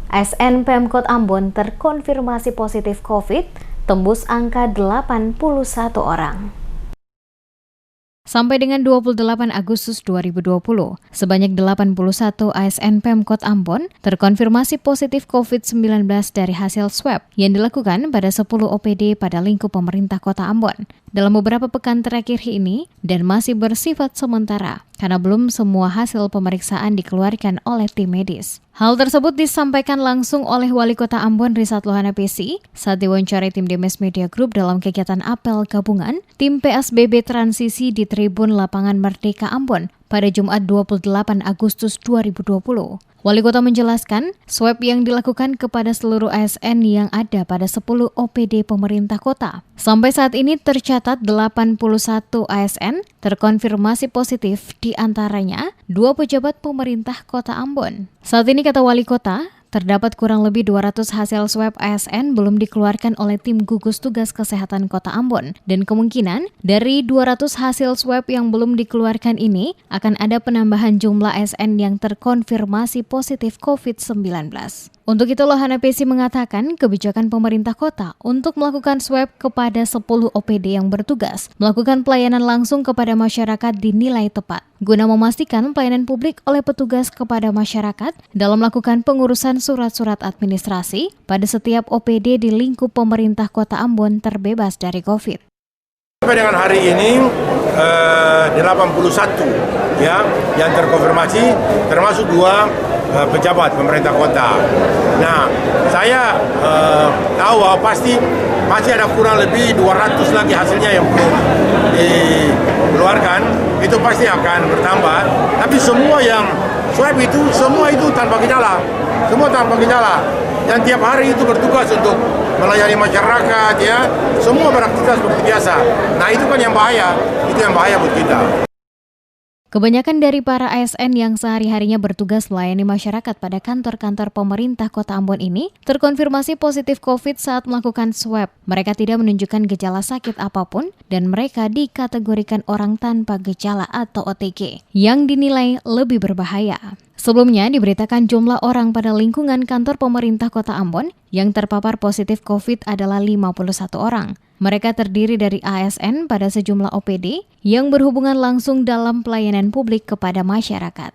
ASN Pemkot Ambon terkonfirmasi positif COVID, tembus angka 81 orang. Sampai dengan 28 Agustus 2020, sebanyak 81 ASN Pemkot Ambon terkonfirmasi positif COVID-19 dari hasil swab yang dilakukan pada 10 OPD pada lingkup pemerintah Kota Ambon. Dalam beberapa pekan terakhir ini dan masih bersifat sementara karena belum semua hasil pemeriksaan dikeluarkan oleh tim medis. Hal tersebut disampaikan langsung oleh Wali Kota Ambon Rizat Lohana PC saat diwawancarai tim Demes Media Group dalam kegiatan apel gabungan tim PSBB transisi di Tribun Lapangan Merdeka Ambon pada Jumat 28 Agustus 2020. Wali Kota menjelaskan, swab yang dilakukan kepada seluruh ASN yang ada pada 10 OPD pemerintah kota. Sampai saat ini tercatat 81 ASN terkonfirmasi positif, di antaranya 2 pejabat pemerintah Kota Ambon. Saat ini kata Wali Kota, terdapat kurang lebih 200 hasil swab ASN belum dikeluarkan oleh tim gugus tugas kesehatan Kota Ambon. Dan kemungkinan dari 200 hasil swab yang belum dikeluarkan ini akan ada penambahan jumlah ASN yang terkonfirmasi positif COVID-19. Untuk itu Lohana PC mengatakan kebijakan pemerintah kota untuk melakukan swab kepada 10 OPD yang bertugas melakukan pelayanan langsung kepada masyarakat dinilai tepat guna memastikan pelayanan publik oleh petugas kepada masyarakat dalam melakukan pengurusan surat-surat administrasi pada setiap OPD di lingkup pemerintah Kota Ambon terbebas dari COVID. Sampai dengan hari ini 81 ya yang terkonfirmasi, termasuk 2 pejabat pemerintah kota. Nah, saya tahu bahwa pasti masih ada kurang lebih 200 lagi hasilnya yang belum dikeluarkan, itu pasti akan bertambah. Tapi semua yang swab itu, semua itu tanpa gejala, semua tanpa gejala. Dan tiap hari itu bertugas untuk melayani masyarakat, ya, semua beraktivitas seperti biasa. Nah, itu kan yang bahaya, itu yang bahaya buat kita. Kebanyakan dari para ASN yang sehari-harinya bertugas melayani masyarakat pada kantor-kantor pemerintah Kota Ambon ini terkonfirmasi positif COVID saat melakukan swab. Mereka tidak menunjukkan gejala sakit apapun dan mereka dikategorikan orang tanpa gejala atau OTG yang dinilai lebih berbahaya. Sebelumnya diberitakan jumlah orang pada lingkungan kantor pemerintah Kota Ambon yang terpapar positif COVID adalah 51 orang. Mereka terdiri dari ASN pada sejumlah OPD yang berhubungan langsung dalam pelayanan publik kepada masyarakat.